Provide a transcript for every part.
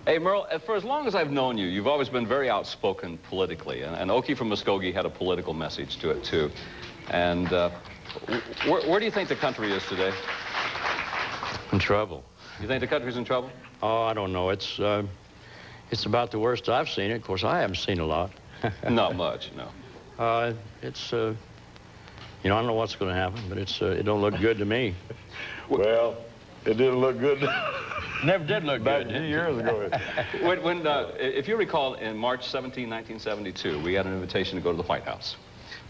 Hey, Merle, for as long as I've known you, you've always been very outspoken politically. And Okie from Muskogee had a political message to it, too. And where do you think the country is today? In trouble. You think the country's in trouble? Oh, I don't know. It's about the worst I've seen it. Of course, I haven't seen a lot. Not much, no. You know, I don't know what's going to happen, but it don't look good to me. Well, it didn't look good. Never did look Back good. a few years ago. If you recall, in March 17, 1972, we had an invitation to go to the White House.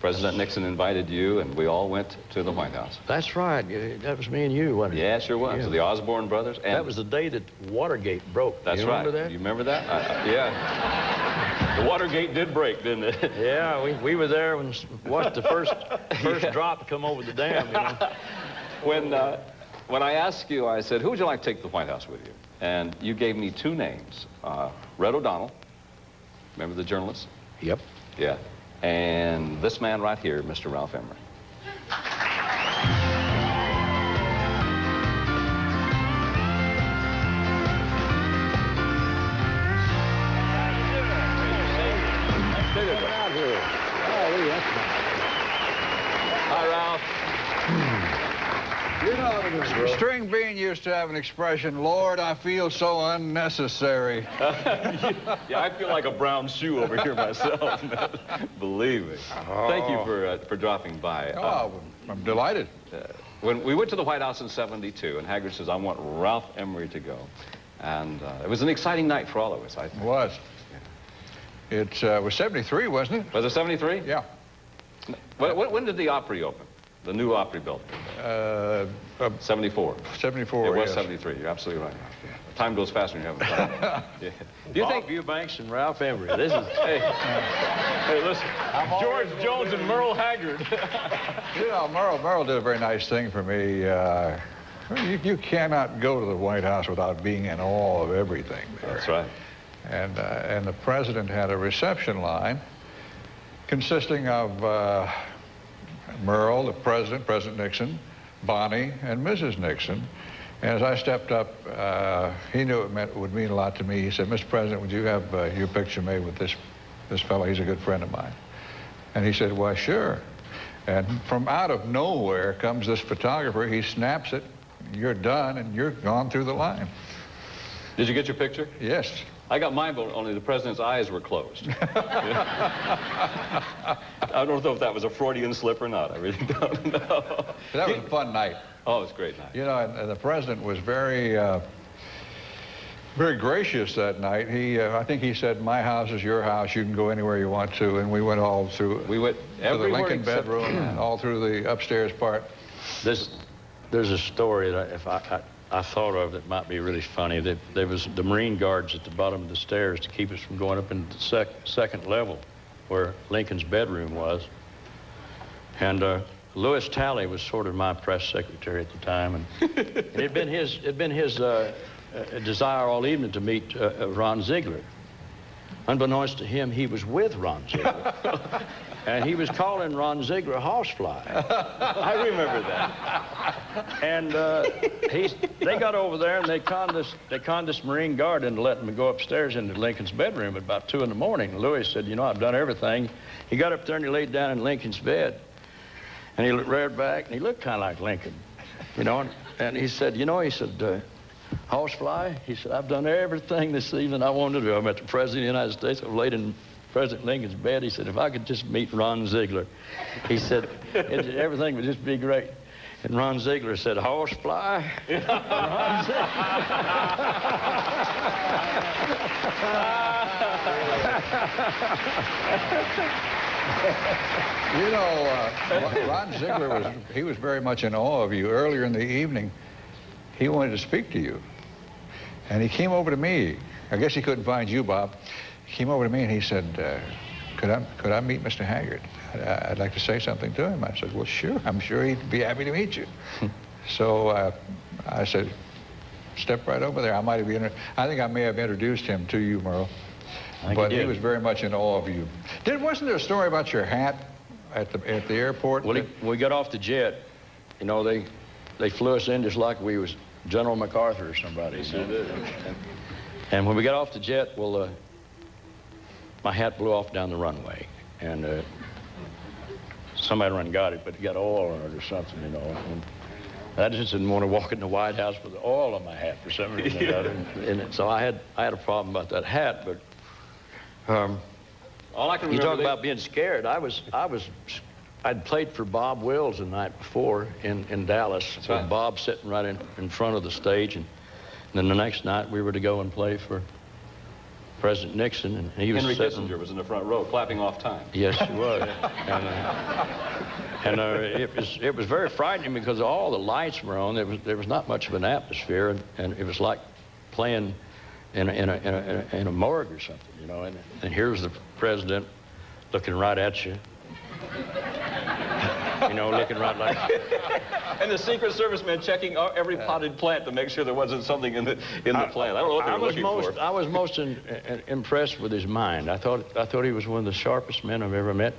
President Nixon invited you, and we all went to the White House. That's right. That was me and you, wasn't it? Yeah, sure was. Yeah. The Osborne brothers. And that was the day that Watergate broke. That's you remember right. That? You remember that? Yeah. The Watergate did break, didn't it? Yeah, we were there when watched the first drop come over the dam. You know? When I asked you, I said, who would you like to take to the White House with you? And you gave me two names. Red O'Donnell. Remember the journalist? Yep. Yeah. And this man right here, Mr. Ralph Emery. Hi, Ralph. You know, String Bean used to have an expression, Lord, I feel so unnecessary. Yeah, I feel like a brown shoe over here myself, man. Believe me. Oh. Thank you for dropping by. Oh, I'm delighted. When we went to the White House in '72, and Haggard says, I want Ralph Emery to go. And it was an exciting night for all of us, I think. It was. It was 73, wasn't it? Was it 73? Yeah. When did the Opry open? The new Opry building? 74. 74, It was yes. 73. You're absolutely right. Yeah. Time goes faster when you have fun. Yeah. Do you think Eubanks and Ralph Emery? This is Hey, listen. George Jones and Merle Haggard. You know, Merle did a very nice thing for me. You cannot go to the White House without being in awe of everything there. That's right. And the president had a reception line consisting of Merle, the president, President Nixon, Bonnie, and Mrs. Nixon. And as I stepped up, he knew it would mean a lot to me. He said, Mr. President, would you have your picture made with this fellow? He's a good friend of mine. And he said, why, sure. And from out of nowhere comes this photographer. He snaps it. You're done, and you're gone through the line. Did you get your picture? Yes. I got mine, but only the president's eyes were closed. I don't know if that was a Freudian slip or not. I really don't know. That was a fun night. Oh, it was a great night. You know, and the president was very gracious that night. I think he said, my house is your house. You can go anywhere you want to. And we went all through. We went to the Lincoln bedroom and all through the upstairs part. there's a story that if I thought of that might be really funny. There was the Marine guards at the bottom of the stairs to keep us from going up into the second level where Lincoln's bedroom was. And Louis Talley was sort of my press secretary at the time, and it had been his desire all evening to meet Ron Ziegler. Unbeknownst to him, he was with Ron Ziegler. And he was calling Ron Ziegler a horsefly. I remember that. And they got over there and they conned this Marine guard into letting me go upstairs into Lincoln's bedroom at about 2 in the morning. Louis said, you know, I've done everything. He got up there and he laid down in Lincoln's bed. And he reared back and he looked kind of like Lincoln, you know. And he said, you know, horsefly, he said, I've done everything this evening I wanted to do. I met the President of the United States. I've laid in President Lincoln's bed. He said, if I could just meet Ron Ziegler, he said, everything would just be great. And Ron Ziegler said, horsefly? Ron Ziegler. You know, Ron Ziegler was very much in awe of you. Earlier in the evening, he wanted to speak to you. And he came over to me. I guess he couldn't find you, Bob. He came over to me and he said, could I meet Mr. Haggard? I'd like to say something to him. I said, well, sure. I'm sure he'd be happy to meet you. So I said, step right over there. I think I may have introduced him to you, Merle. But he was very much in awe of you. Wasn't there a story about your hat at the airport? Well, when we got off the jet, you know, they flew us in just like we was General MacArthur or somebody. And when we got off the jet, well, my hat blew off down the runway. And somebody run got it, but it got oil on it or something, you know. And I just didn't want to walk in the White House with oil on my hat for some reason. And so I had a problem about that hat, but all I can you remember talk about being scared. I'd played for Bob Wills the night before in Dallas. So right. Bob sitting right in front of the stage, and then the next night we were to go and play for President Nixon, and he was Henry sitting. Kissinger was in the front row, clapping off time. Yes, he was. And it was very frightening because all the lights were on. There was not much of an atmosphere, and it was like playing in a morgue or something, you know. And here's the president looking right at you. You know, looking right like. And the Secret Service man checking every potted plant to make sure there wasn't something in the plant. I don't know what they were looking for. I was most impressed with his mind. I thought he was one of the sharpest men I've ever met.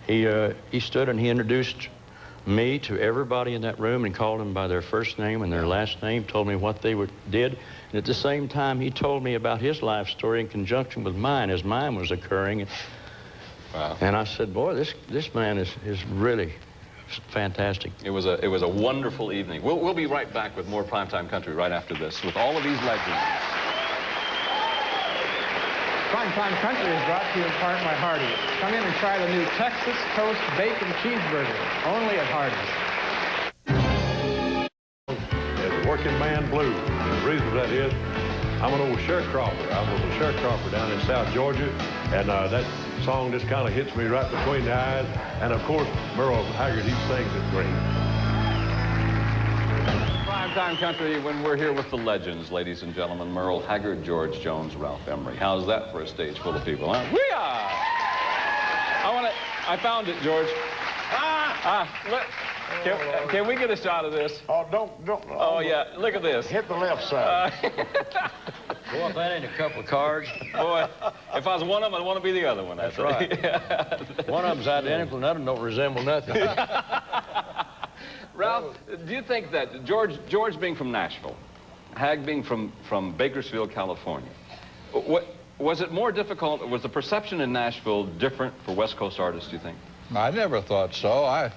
He stood and he introduced me to everybody in that room and called them by their first name and their last name, told me what they did. And at the same time, he told me about his life story in conjunction with mine as mine was occurring. Wow. And I said, boy, this man is really fantastic. It was a wonderful evening. We'll be right back with more Primetime Country right after this with all of these legends. Primetime Country is brought to you in part by Hardee's. Come in and try the new Texas Toast Bacon Cheeseburger, only at Hardee's. As a working man blues. And the reason for that is I'm an old sharecropper. I was a sharecropper down in South Georgia, and that song just kind of hits me right between the eyes. And of course, Merle Haggard, he sings it great. Primetime Country when we're here with the legends, ladies and gentlemen. Merle Haggard, George Jones, Ralph Emery. How's that for a stage full of people, huh? We are! I found it, George. Can we get a shot of this? Oh, don't. Oh, yeah, look at this. Hit the left side. Boy, if that ain't a couple of cards. Boy, if I was one of them, I'd want to be the other one. That's right. One of them's identical, another don't resemble nothing. Ralph, do you think that George being from Nashville, Hag being from Bakersfield, California, was it more difficult, was the perception in Nashville different for West Coast artists, do you think? I never thought so.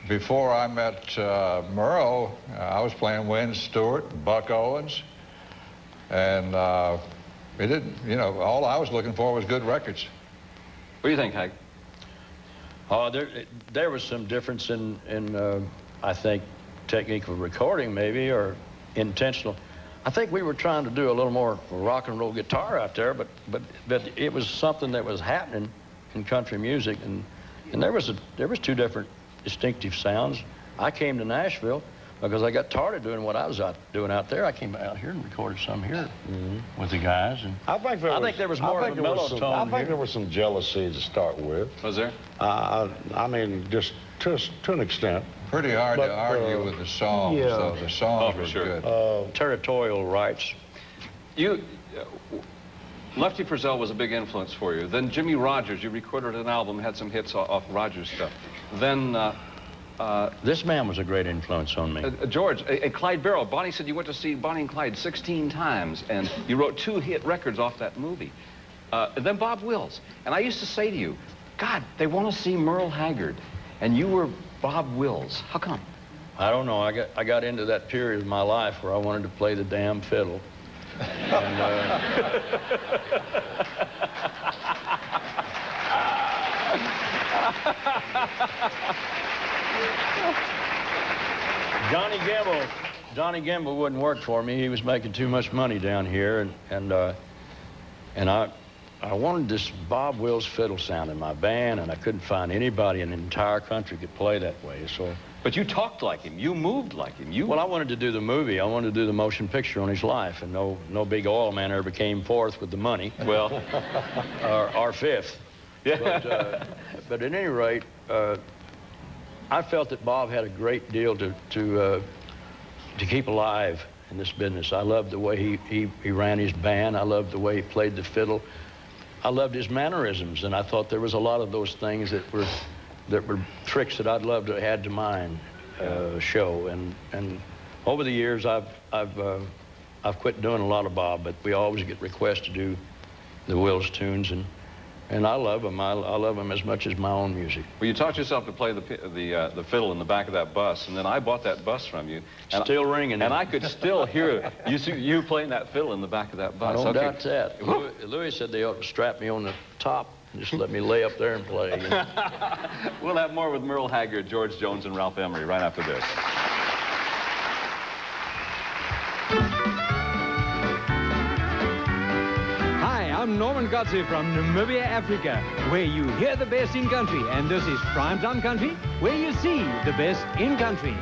Before I met Merle, I was playing Wayne Stewart, Buck Owens, and it didn't, you know, all I was looking for was good records. What do you think, Hag? Oh, there was some difference in I think, technique of recording maybe, or intentional. I think we were trying to do a little more rock and roll guitar out there, but it was something that was happening in country music, and there was two different distinctive sounds. I came to Nashville because I got tired of doing what I was doing out there. I came out here and recorded some here with the guys. And I think there was more of a mellow tone. I think there was some jealousy to start with. Was there? I mean, just to an extent. Pretty hard to argue with the songs, though. The songs were good. Territorial rights. Lefty Frizzell was a big influence for you. Then Jimmy Rogers, you recorded an album, had some hits off Rogers' stuff. Then... this man was a great influence on me. George, Clyde Barrow. Bonnie said you went to see Bonnie and Clyde 16 times, and you wrote 2 hit records off that movie. Then Bob Wills. And I used to say to you, God, they want to see Merle Haggard, and you were Bob Wills. How come? I don't know. I got into that period of my life where I wanted to play the damn fiddle. And, Johnny Gamble wouldn't work for me. He was making too much money down here, and I wanted this Bob Wills fiddle sound in my band, and I couldn't find anybody in the entire country could play that way. So. But you talked like him. You moved like him. Well, I wanted to do the movie. I wanted to do the motion picture on his life, and no big oil man ever came forth with the money. Well, our fifth. Yeah. But at any rate, I felt that Bob had a great deal to keep alive in this business. I loved the way he ran his band. I loved the way he played the fiddle. I loved his mannerisms, and I thought there was a lot of those things that were tricks that I'd love to add to mine show. And over the years, I've I've quit doing a lot of Bob, but we always get requests to do the Wills tunes, and I love them. I love them as much as my own music. Well, you taught yourself to play the fiddle in the back of that bus, and then I bought that bus from you. And Still ringing. And I could still hear you playing that fiddle in the back of that bus. I don't doubt that. Louis said they ought to strap me on the top and just let me lay up there and play. You know? We'll have more with Merle Haggard, George Jones, and Ralph Emery right after this. I'm Norman Gotze from Namibia, Africa, where you hear the best in country, and this is Primetime Country, where you see the best in country.